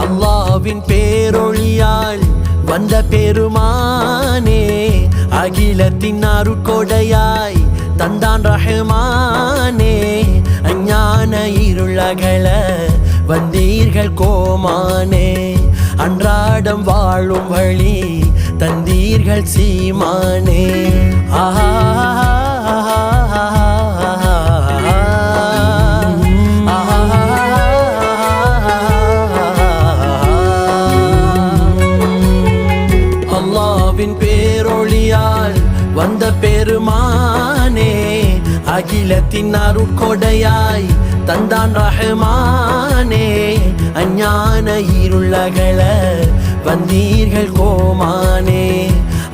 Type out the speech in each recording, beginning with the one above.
அல்லாஹ்வின் பேரொளியால் வந்த பெருமானே, அகிலத்தின் அருட்கொடையாய் தந்தான் ரஹ்மானே. அஞ்ஞான இருளகல வந்தீர்கள் கோமானே, அன்றாடம் வாழும் வழி தந்தீர்கள் சீமானே. அல்லாஹ்வின் பேரொளியால் வந்த பெருமானே, அகிலத்தின் அருட்கொடையாய் தந்தான் ரஹ்மானே. அஞ்ஞான இருளகல வந்தீர்கள் கோமானே,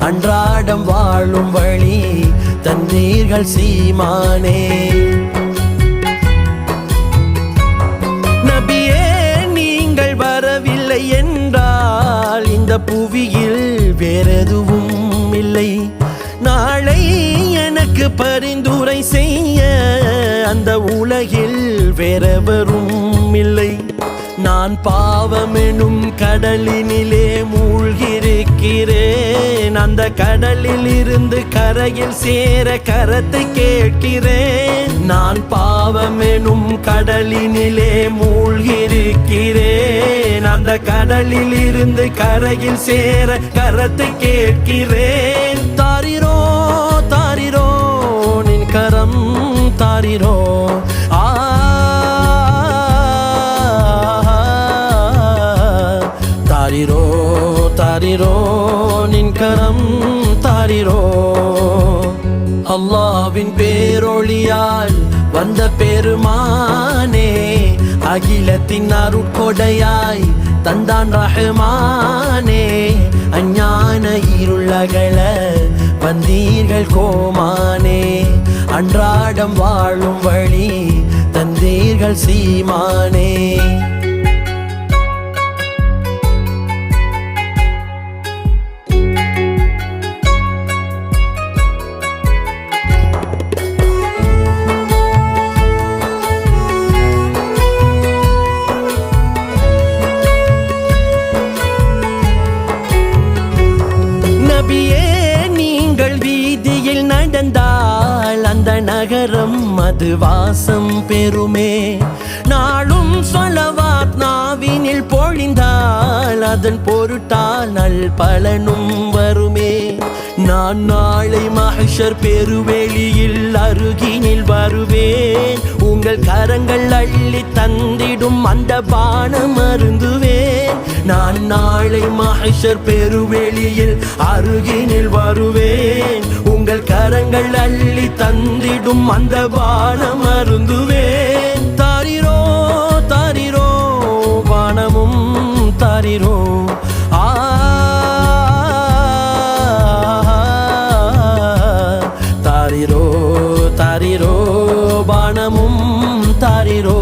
அன்றாடம் வாழும் வழி தந்தீர்கள் சீமானே. நபியே நீங்கள் வரவில்லை என்றால் இந்த புவியில் வேறெதுவும் இல்லை. நாளை எனக்கு பரிந்துரை செய்ய அந்த உலகில் வேறெவரும் இல்லை. நான் பாவமெனும் கடலினிலே மூழ்கியிருக்கிறேன், அந்த கடலில் இருந்து கரையில் சேர கரத்தை கேட்கிறேன். நான் பாவமெனும் கடலினிலே மூழ்கியிருக்கிறேன், அந்த கடலில் இருந்து கரையில் சேர கரத்தை கேட்கிறேன். தாரிரோ தாரிரோ நின் கரம் தாரிரோ, தாரிரோ தாரிரோ நின் கரம் தாரிரோ. அல்லாஹ்வின் பேரொளியால் வந்த பெருமானே, அகிலத்தின் அருட்கொடையாய் தந்தான் ரஹ்மானே. அஞ்ஞான இருளகல வந்தீர்கள் கோமானே, அன்றாடம் வாழும் வழி தந்தீர்கள் சீமானே. நபியே நீங்கள் வீதியில் நடந்தால் அந்த நகரம் அது வாசம் பெறுமே. நாளும் ஸலவாத் நாவினில் பொழிந்தால் அதன் பொருட்டால் நல் பலனும் வருமே. நான் நாளை மஹ்ஷர் பெருவெளியில் அருகினில் வருவேன், உங்கள் கரங்கள் அள்ளி தந்திடும் அந்த பானம் அருந்துவேன். நான் நாளை மஹ்ஷர் பெருவெளியில் அருகினில் வருவேன், உங்கள் கரங்கள் அள்ளி தந்திடும் அந்த பானம் அருந்துவேன். தாரிரோ தாரிரோ பானமும் தாரிரோ, தாரிரோ தாரிரோ பானமும் தாரிரோ.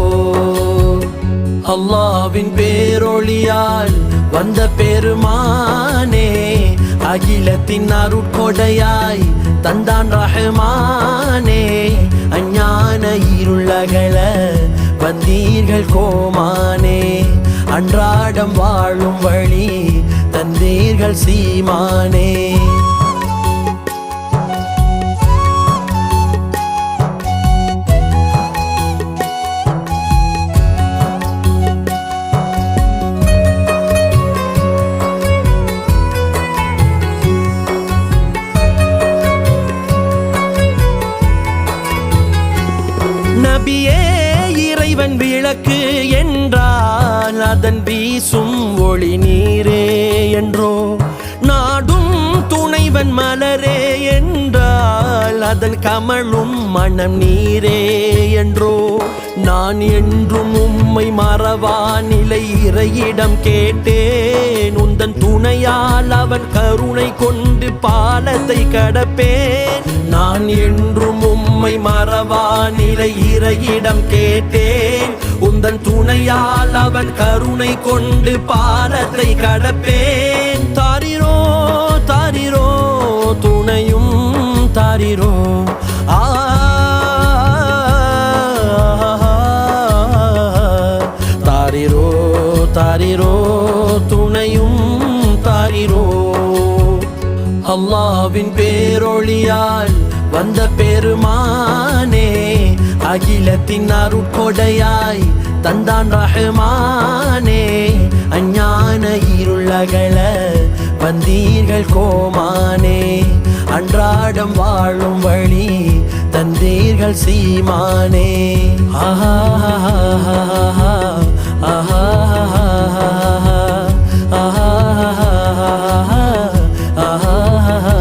அல்லாஹ்வின் பேரொளியால் வந்த பெருமானே, அகிலத்தின் அருட்கொடையாய் தந்தான் ரஹ்மானே. அஞ்ஞான இருளகல வந்தீர்கள் கோமானே, அன்றாடம் வாழும் வழி தந்தீர்கள் சீமானே. நபியே இறைவன் விளக்கு என்றால் அதன் வீசும் ஒளி நீரே என்றோ, நாடும் துணைவன் மலரே என்றால் அதன் கமழும் மனம் நீரே என்றோ. நான் என்றும் உம்மை மறவா நிலை இறையிடம் கேட்டேன், உந்தன் துணையால் அவன் கருணை கொண்டு பாலத்தை கடப்பேன். நான் என்றும் உம்மை மறவா நிலை இறையிடம் கேட்டேன். உந்தன் துணையால் அவன் கருணை கொண்டு பாலத்தை கடப்பேன். தாரிரோ தாரிரோ துணையும் தாரிரோ தாரிரோ தாரிரோ துணையும் தாரிரோ. அல்லாஹ்வின் பேரொளியால் வந்த பெருமானே, அகிலத்தின் அருட்கொடையாய் தந்தான் ரஹ்மானே. அஞ்ஞான இருளகல வந்தீர்கள் கோமானே, அன்றாடம் வாழும் வழி தந்தீர்கள் சீமானே. ஆஹா ஆஹா ஆஹா ஆஹா ஆஹா